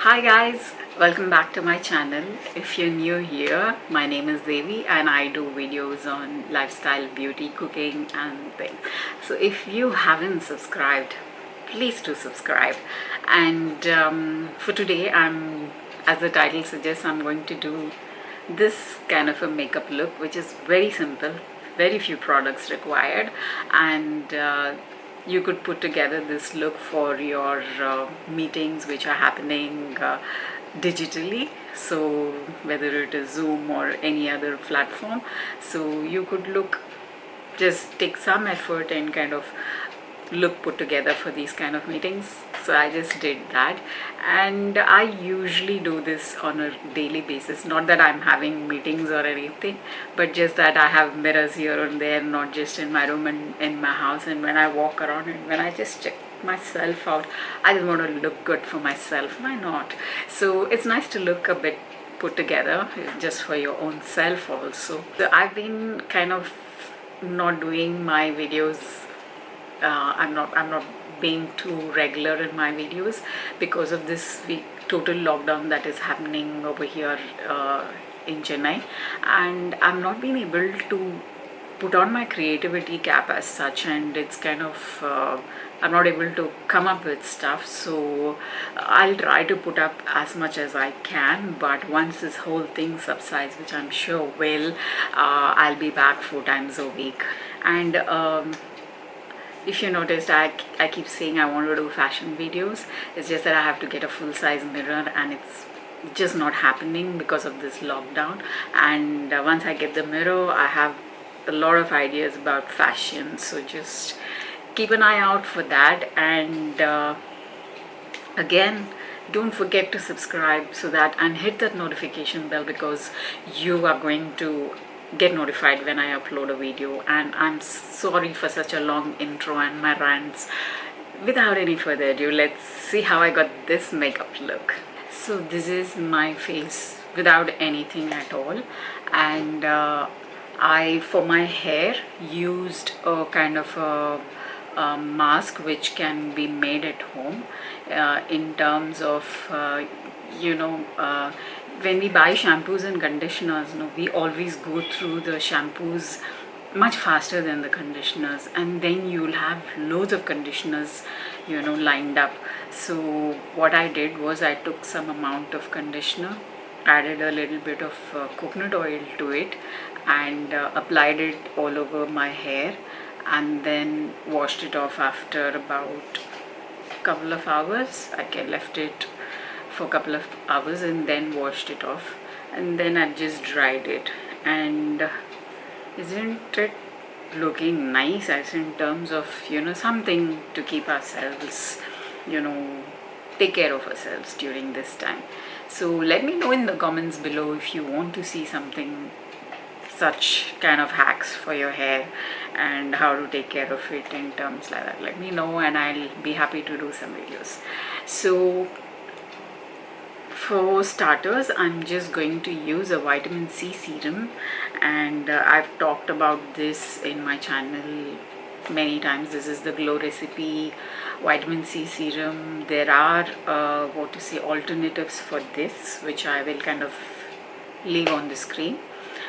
Hi guys, welcome back to my channel. If you're new here, my name is Devi and I do videos on lifestyle, beauty, cooking and things. So if you haven't subscribed, please do subscribe. And for today, as the title suggests, I'm going to do this kind of a makeup look, which is very simple, very few products required, and you could put together this look for your meetings which are happening digitally, so whether it is Zoom or any other platform. So you could just take some effort and kind of look put together for these kind of meetings. So I just did that, and I usually do this on a daily basis. Not that I'm having meetings or anything, but just that I have mirrors here and there, not just in my room and in my house. And when I walk around and when I just check myself out, I just want to look good for myself. Why not? So it's nice to look a bit put together just for your own self also. So I've been kind of not doing my videos. I'm not being too regular in my videos because of this total lockdown that is happening over here in Chennai, and I'm not being able to put on my creativity cap as such, and it's kind of I'm not able to come up with stuff. So I'll try to put up as much as I can, but once this whole thing subsides, which I'm sure will, I'll be back 4 times a week. And if you noticed, I keep saying I want to do fashion videos. It's just that I have to get a full-size mirror and it's just not happening because of this lockdown. And once I get the mirror, I have a lot of ideas about fashion. So just keep an eye out for that. And again, don't forget to subscribe and hit that notification bell, because you are going to get notified when I upload a video. And I'm sorry for such a long intro and my rants. Without any further ado, let's see how I got this makeup look. So this is my face without anything at all, and I, for my hair, used a kind of a mask which can be made at home, in terms of when we buy shampoos and conditioners, we always go through the shampoos much faster than the conditioners, and then you'll have loads of conditioners lined up. So what I did was I took some amount of conditioner, added a little bit of coconut oil to it, and applied it all over my hair, and then washed it off after about a couple of hours. I left it for a couple of hours and then washed it off, and then I just dried it. And isn't it looking nice, as in terms of something to keep ourselves, take care of ourselves during this time. So let me know in the comments below if you want to see something, such kind of hacks for your hair and how to take care of it in terms like that. Let me know and I'll be happy to do some videos. So for starters, I'm just going to use a vitamin C serum, and I've talked about this in my channel many times. This is the Glow Recipe vitamin C serum. There are alternatives for this, which I will kind of leave on the screen.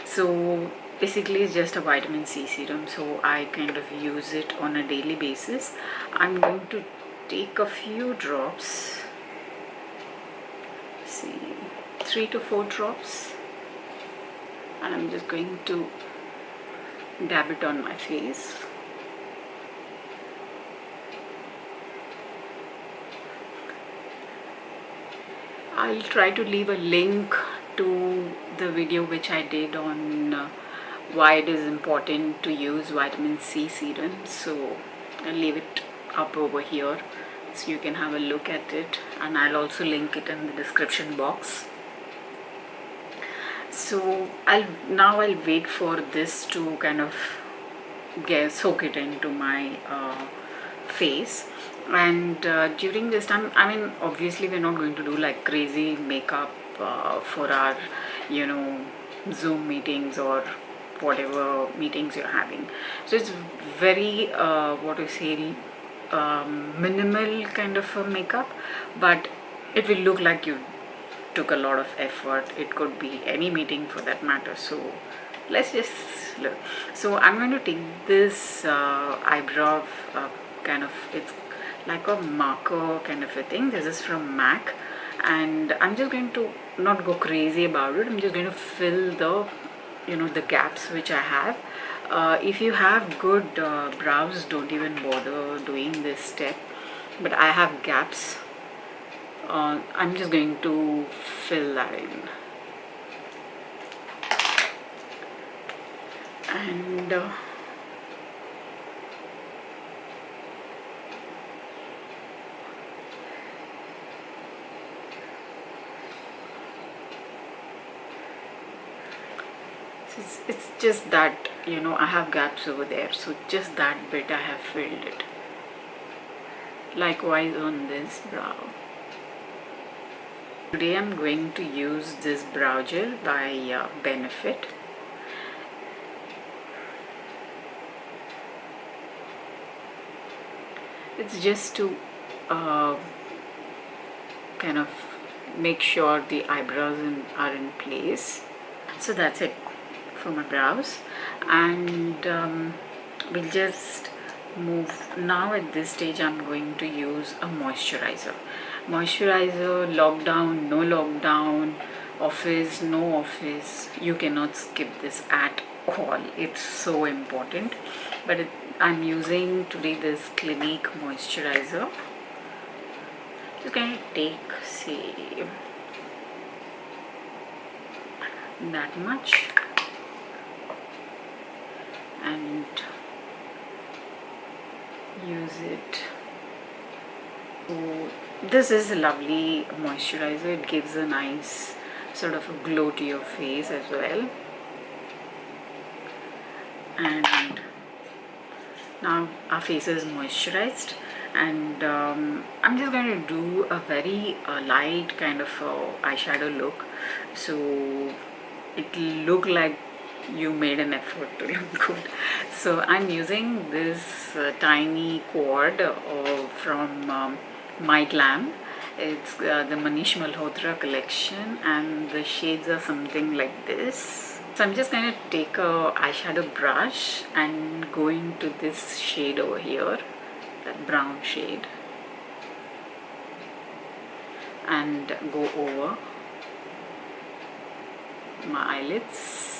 So basically it's just a vitamin C serum, so I kind of use it on a daily basis. I'm going to take a few drops, 3 to 4 drops, and I'm just going to dab it on my face. I'll try to leave a link to the video which I did on why it is important to use vitamin C serum. So I'll leave it up over here so you can have a look at it, and I'll also link it in the description box. So I'll wait for this to kind of soak it into my face. And during this time, I mean, obviously we're not going to do like crazy makeup for our Zoom meetings or whatever meetings you're having. So it's very minimal kind of a makeup, but it will look like you took a lot of effort. It could be any meeting for that matter. So let's just look. So I'm going to take this eyebrow kind of, it's like a marker kind of a thing. This is from MAC, and I'm just going to not go crazy about it. I'm just going to fill the, you know, the gaps which I have. If you have good brows, don't even bother doing this step, but I have gaps. I'm just going to fill that in. And it's just that, you know, I have gaps over there, so just that bit I have filled it. Likewise on this brow. Today I'm going to use this brow gel by Benefit. It's just to kind of make sure the eyebrows are in place. So that's it for my brows, and we'll just move now. At this stage I'm going to use a moisturizer. Lockdown, no lockdown, office, no office, you cannot skip this at all. It's so important. But I'm using today this Clinique moisturizer. Just gonna take, say, that much, and use it. So this is a lovely moisturizer. It gives a nice sort of a glow to your face as well. And now our face is moisturized, and I'm just going to do a very light kind of eyeshadow look, so it'll look like you made an effort to look good. So I'm using this tiny quad from My Glam. It's the Manish Malhotra collection, and the shades are something like this. So I'm just going to take a eyeshadow brush and go into this shade over here, that brown shade, and go over my eyelids.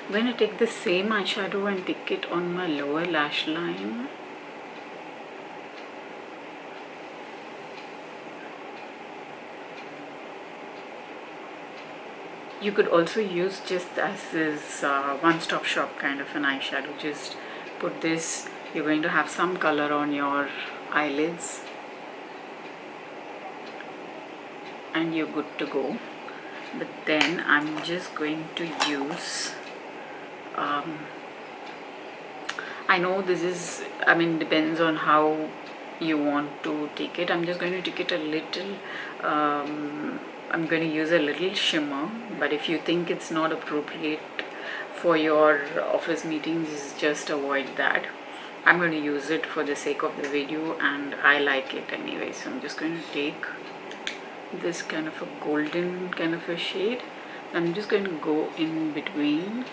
I'm going to take the same eyeshadow and take it on my lower lash line. You could also use just as this one-stop shop kind of an eyeshadow. Just put this, you're going to have some color on your eyelids, and you're good to go. But then I'm just going to use, I know this is, I mean, depends on how you want to take it. I'm just going to take it a little, I'm going to use a little shimmer, but if you think it's not appropriate for your office meetings, just avoid that. I'm going to use it for the sake of the video, and I like it anyway. So I'm just going to take this kind of a golden kind of a shade. I'm just going to go in between,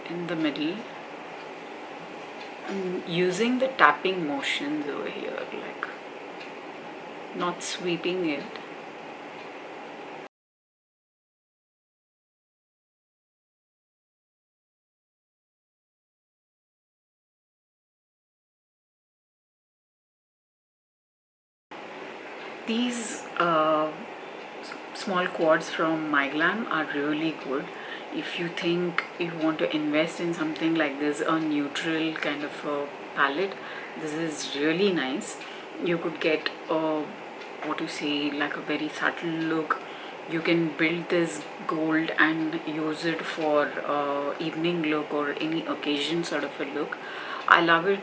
in the middle. I'm using the tapping motions over here, like not sweeping it. These small quads from My Glam are really good. If you think you want to invest in something like this, a neutral kind of a palette, this is really nice. You could get a, what to say, like a very subtle look. You can build this gold and use it for evening look or any occasion sort of a look. I love it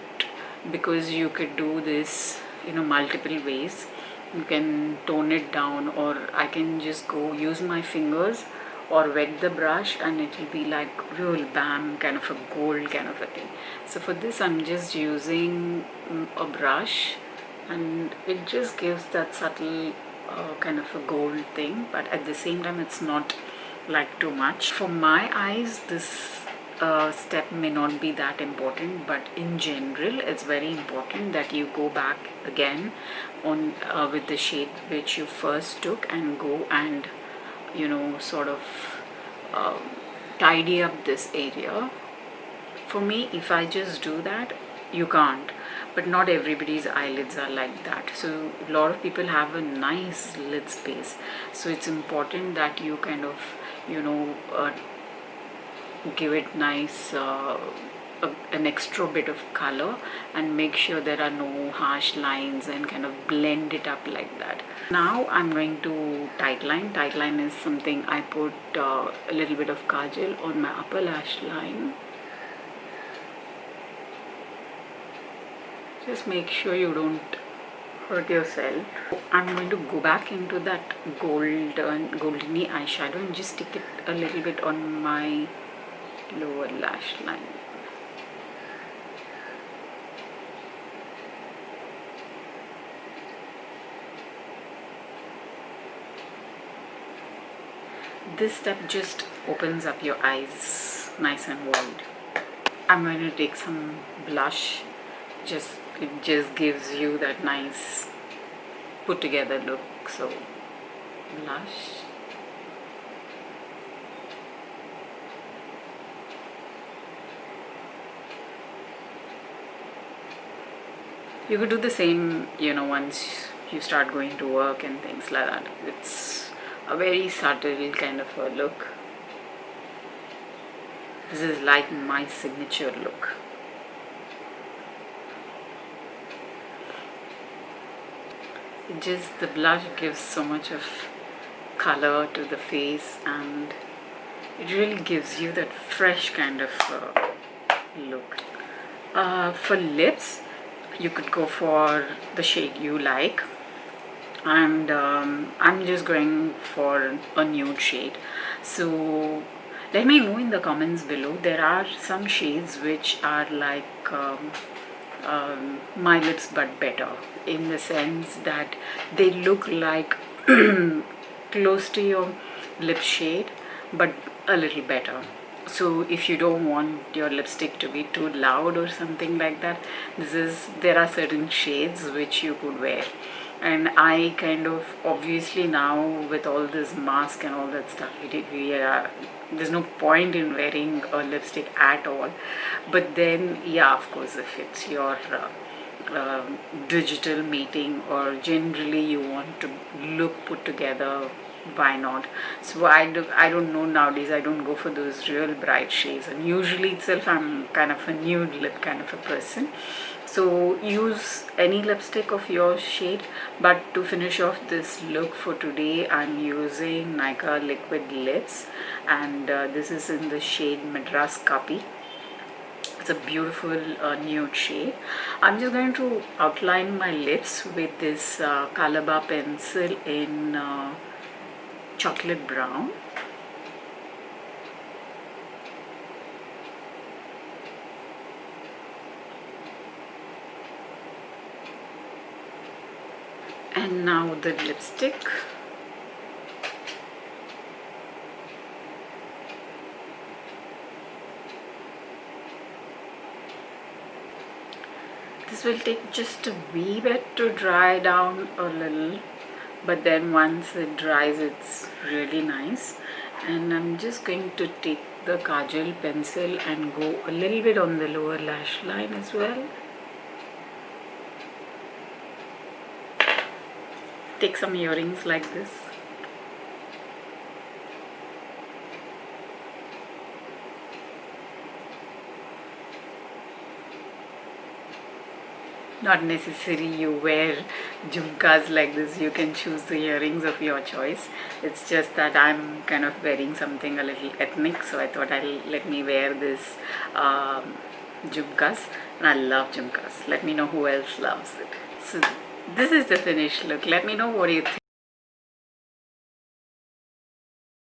because you could do this, you know, multiple ways. You can tone it down, or I can just go use my fingers or wet the brush, and it will be like real bam kind of a gold kind of a thing. So for this I'm just using a brush, and it just gives that subtle kind of a gold thing, but at the same time it's not like too much. For my eyes this step may not be that important, but in general it's very important that you go back again on with the shade which you first took, and go and sort of tidy up this area. For me, if I just do that, you can't, but not everybody's eyelids are like that. So a lot of people have a nice lid space, so it's important that you kind of give it nice an extra bit of color, and make sure there are no harsh lines, and kind of blend it up like that. Now I'm going to tight line. Tight line is something I put a little bit of kajal on my upper lash line. Just make sure you don't hurt yourself. I'm going to go back into that goldeny eyeshadow and just stick it a little bit on my lower lash line. This step just opens up your eyes nice and wide. I'm going to take some blush. It just gives you that nice put together look. So blush. You could do the same, once you start going to work and things like that. It's a very subtle kind of a look. This is like my signature look. The blush gives so much of color to the face, and it really gives you that fresh kind of look. For lips, you could go for the shade you like, and I'm just going for a nude shade. So let me know in the comments below. There are some shades which are like my lips but better, in the sense that they look like close to your lip shade but a little better. So if you don't want your lipstick to be too loud or something like that, there are certain shades which you could wear. And I kind of, obviously now with all this mask and all that stuff, there's no point in wearing a lipstick at all. But then, yeah, of course, if it's your digital meeting, or generally you want to look put together, why not? So I don't know, nowadays I don't go for those real bright shades, and usually itself I'm kind of a nude lip kind of a person. So use any lipstick of your shade. But to finish off this look for today, I'm using Nykaa liquid lips, and this is in the shade Madras Kaapi. It's a beautiful nude shade. I'm just going to outline my lips with this Colorbar pencil in chocolate brown. And now the lipstick. This will take just a wee bit to dry down a little, but then once it dries, it's really nice. And I'm just going to take the kajal pencil and go a little bit on the lower lash line as well. Take some earrings like this. Not necessary you wear jhumkas like this. You can choose the earrings of your choice. It's just that I'm kind of wearing something a little ethnic, so I thought let me wear this jhumkas, and I love jhumkas. Let me know who else loves it. So this is the finished look. Let me know what you think.